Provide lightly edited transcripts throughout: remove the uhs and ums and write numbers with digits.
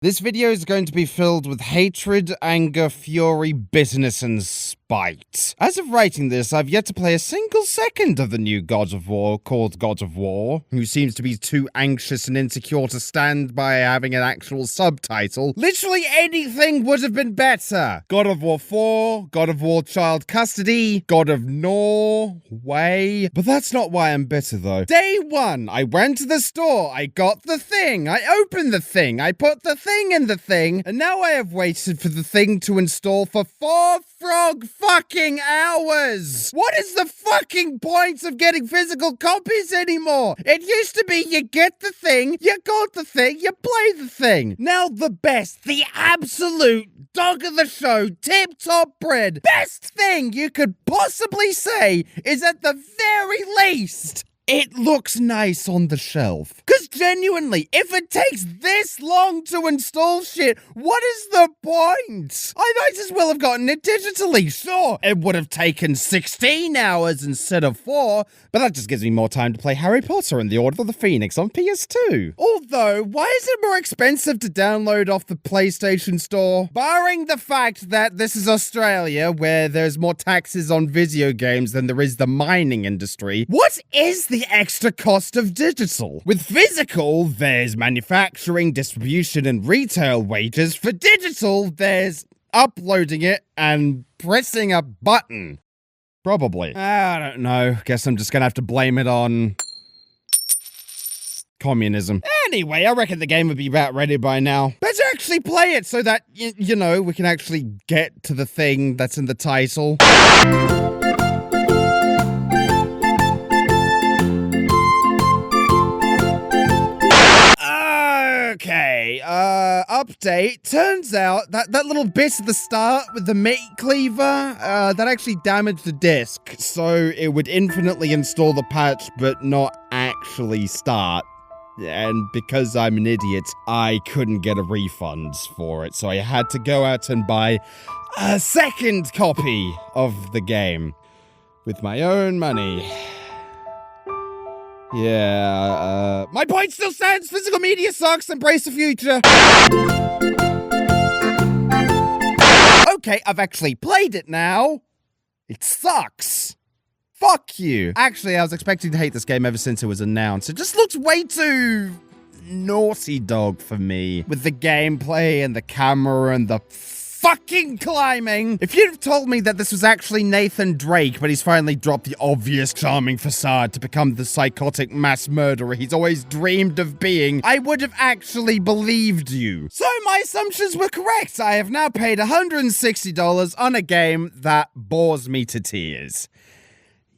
This video is going to be filled with hatred, anger, fury, bitterness, and spite. As of writing this, I've yet to play a single second of the new God of War called God of War, who seems to be too anxious and insecure to stand by having an actual subtitle. Literally anything would have been better. God of War 4, God of War Child Custody, God of Norway. But that's not why I'm bitter though. Day one, I went to the store, I got the thing, I opened the thing, I put the thing in the thing, and now I have waited for the thing to install for 4 fucking hours! What is the fucking point of getting physical copies anymore? It used to be you get the thing, you got the thing, you play the thing. Now the best, the absolute dog of the show, tip-top bread, best thing you could possibly say is at the very least, it looks nice on the shelf. Because genuinely, if it takes this long to install shit, what is the point? I might as well have gotten it digitally. Sure, it would have taken 16 hours instead of 4, but that just gives me more time to play Harry Potter and the Order of the Phoenix on PS2. Although, why is it more expensive to download off the PlayStation Store? Barring the fact that this is Australia, where there's more taxes on video games than there is the mining industry, what is the extra cost of digital? With physical, there's manufacturing, distribution, and retail wages. For digital, there's uploading it and pressing a button. Probably. I don't know. Guess I'm just gonna have to blame it on communism. Anyway, I reckon the game would be about ready by now. Better actually play it so that, you know, we can actually get to the thing that's in the title. Okay, update. Turns out that little bit at the start with the meat cleaver, that actually damaged the disc, so it would infinitely install the patch but not actually start. And because I'm an idiot, I couldn't get a refund for it, so I had to go out and buy a second copy of the game with my own money. Yeah, my point still stands! Physical media sucks! Embrace the future! Okay, I've actually played it now. It sucks. Fuck you. Actually, I was expecting to hate this game ever since it was announced. It just looks way too Naughty Dog for me. With the gameplay and the camera and the fucking climbing. If you'd have told me that this was actually Nathan Drake, but he's finally dropped the obvious charming facade to become the psychotic mass murderer he's always dreamed of being, I would have actually believed you. So my assumptions were correct. I have now paid $160 on a game that bores me to tears.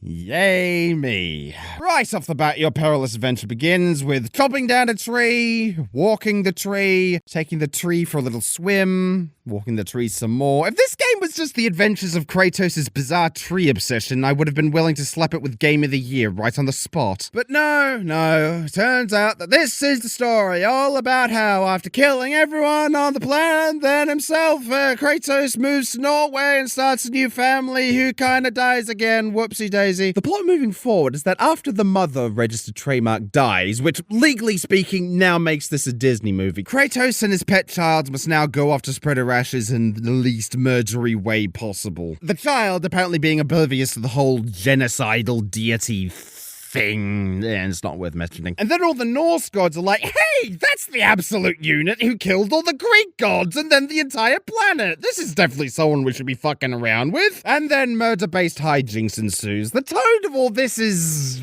Yay me. Right off the bat, your perilous adventure begins with chopping down a tree, walking the tree, taking the tree for a little swim, walking the tree some more. If this game was just the adventures of Kratos' bizarre tree obsession, I would have been willing to slap it with Game of the Year right on the spot. But no. Turns out that this is the story all about how, after killing everyone on the planet, then himself, Kratos moves to Norway and starts a new family who kinda dies again. Whoopsie daisy. The plot moving forward is that after the mother registered trademark dies, which legally speaking now makes this a Disney movie, Kratos and his pet child must now go off to spread her ashes in the least murdery way possible. The child apparently being oblivious to the whole genocidal deity thing, and it's not worth mentioning. And then all the Norse gods are like, hey, that's the absolute unit who killed all the Greek gods and then the entire planet. This is definitely someone we should be fucking around with. And then murder-based hijinks ensues. The tone of all this is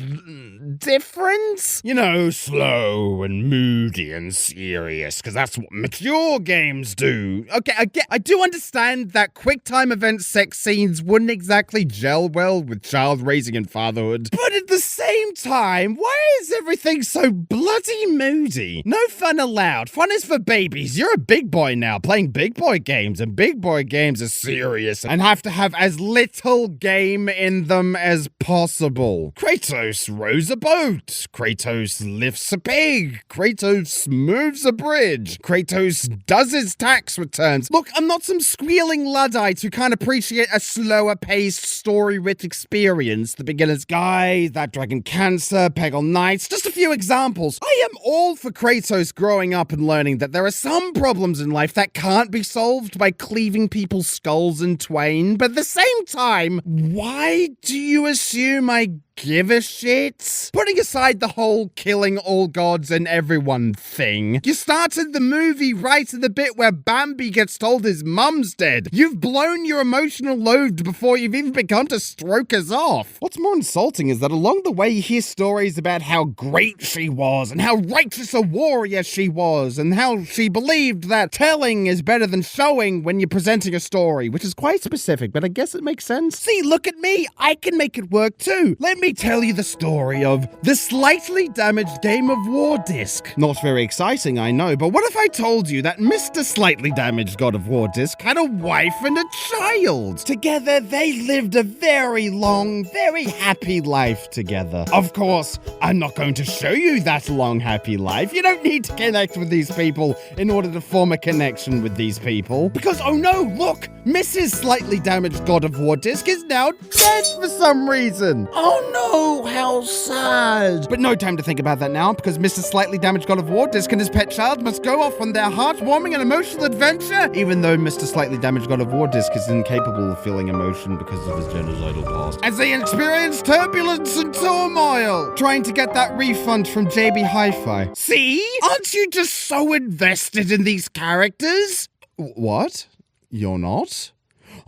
different. You know, slow and moody and serious, because that's what mature games do. Okay, I do understand that quick time event sex scenes wouldn't exactly gel well with child raising and fatherhood, but at the same time, why is everything so bloody moody? No fun allowed. Fun is for babies. You're a big boy now, playing big boy games, and big boy games are serious and have to have as little game in them as possible. Kratos rows a boat. Kratos lifts a pig. Kratos moves a bridge. Kratos does his tax returns. Look, I'm not some squealing Luddite who can't appreciate a slower paced, story-rich experience. The beginner's guide, that dragon cancer, Peggle Knights, just a few examples. I am all for Kratos growing up and learning that there are some problems in life that can't be solved by cleaving people's skulls in twain, but at the same time, why do you assume I give a shit? Putting aside the whole killing all gods and everyone thing, you started the movie right at the bit where Bambi gets told his mum's dead. You've blown your emotional load before you've even begun to stroke us off. What's more insulting is that along the way you hear stories about how great she was and how righteous a warrior she was and how she believed that telling is better than showing when you're presenting a story, which is quite specific, but I guess it makes sense. See, look at me. I can make it work too. Let me tell you the story of the slightly damaged Game of War disc. Not very exciting, I know, but what if I told you that Mr. Slightly Damaged God of War disc had a wife and a child? Together, they lived a very long, very happy life together. Of course, I'm not going to show you that long, happy life. You don't need to connect with these people in order to form a connection with these people. Because, oh no, look, Mrs. Slightly Damaged God of War disc is now dead for some reason. Oh no, how sad. But no time to think about that now, because Mr. Slightly Damaged God of War disc and his pet child must go off on their heartwarming and emotional adventure, even though Mr. Slightly Damaged God of War disc is incapable of feeling emotion because of his genocidal past, as they experience turbulence and turmoil, trying to get that refund from JB Hi-Fi. See? Aren't you just so invested in these characters? What? You're not?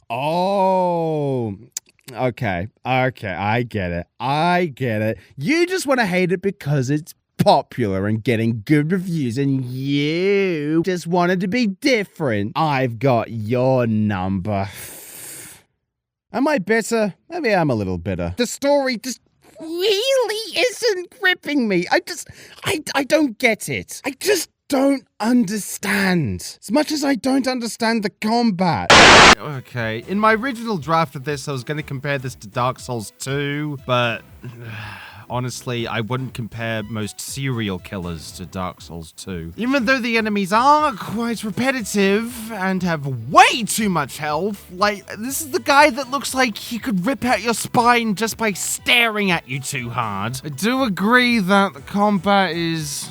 Oh... Okay, I get it. You just want to hate it because it's popular and getting good reviews and you just wanted to be different. I've got your number. Am I bitter? Maybe I'm a little bitter. The story just really isn't gripping me. I don't get it. I just don't understand. As much as I don't understand the combat. Okay, in my original draft of this, I was going to compare this to Dark Souls 2, but honestly, I wouldn't compare most serial killers to Dark Souls 2. Even though the enemies are quite repetitive and have way too much health, like, this is the guy that looks like he could rip out your spine just by staring at you too hard. I do agree that the combat is...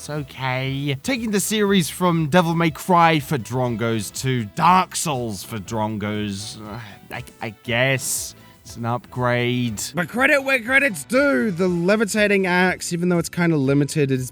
okay. Taking the series from Devil May Cry for Drongos to Dark Souls for Drongos, I guess it's an upgrade. But credit where credit's due. The levitating axe, even though it's kind of limited, it's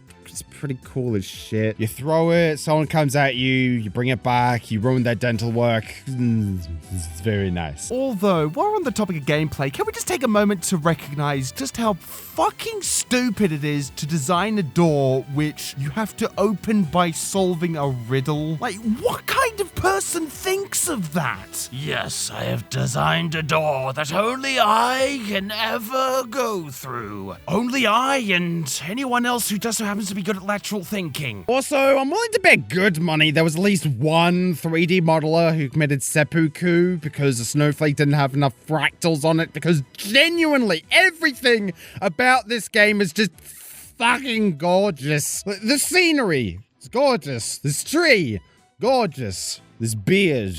pretty cool as shit. You throw it, someone comes at you, you bring it back, you ruin their dental work. It's very nice. Although, while we're on the topic of gameplay, can we just take a moment to recognize just how fucking stupid it is to design a door which you have to open by solving a riddle? Like, what kind of person thinks of that? Yes, I have designed a door that only I can ever go through. Only I and anyone else who just so happens to be good at lateral thinking. Also, I'm willing to bet good money there was at least one 3D modeler who committed seppuku because the snowflake didn't have enough fractals on it, because genuinely everything about this game is just fucking gorgeous. The scenery is gorgeous. This tree, gorgeous. This beard,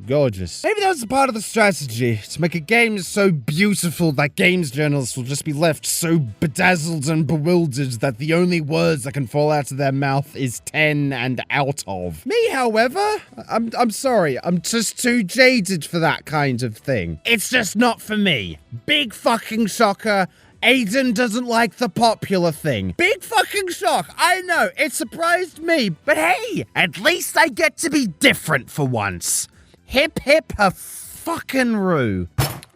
gorgeous. Maybe that was a part of the strategy, to make a game so beautiful that games journalists will just be left so bedazzled and bewildered that the only words that can fall out of their mouth is 10 and out of. Me, however, I'm sorry, I'm just too jaded for that kind of thing. It's just not for me. Big fucking shocker. Aiden doesn't like the popular thing. Big fucking shock. I know, it surprised me, but hey, at least I get to be different for once. Hip hip a fucking roo.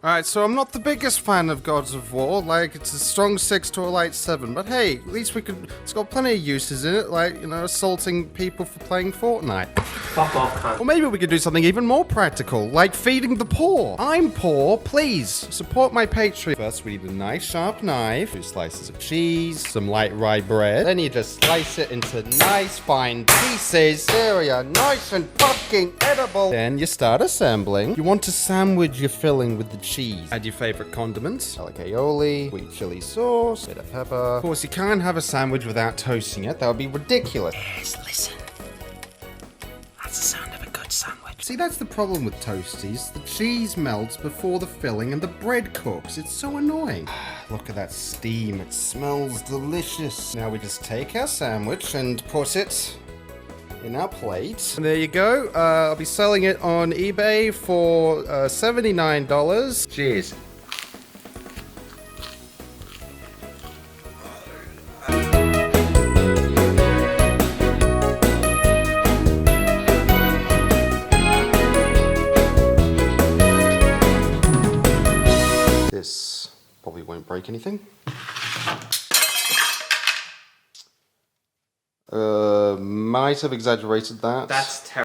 Alright, so I'm not the biggest fan of Gods of War, like, it's a strong 6 to a light 7, but hey, at least it's got plenty of uses in it, like, you know, assaulting people for playing Fortnite. Fuck off, cunt. Or maybe we could do something even more practical, like feeding the poor. I'm poor, please, support my Patreon. First, we need a nice sharp knife, 2 slices of cheese, some light rye bread, then you just slice it into nice fine pieces. There we are, nice and fucking edible. Then you start assembling. You want to sandwich your filling with the cheese. Add your favorite condiments, like aioli, sweet chili sauce, bit of pepper. Of course, you can't have a sandwich without toasting it. That would be ridiculous. Yes, listen. That's the sound of a good sandwich. See, that's the problem with toasties. The cheese melts before the filling and the bread cooks. It's so annoying. Look at that steam. It smells delicious. Now we just take our sandwich and put it in our plate. And there you go. I'll be selling it on eBay for $79. Cheers. This probably won't break anything. Might have exaggerated that. That's terrible.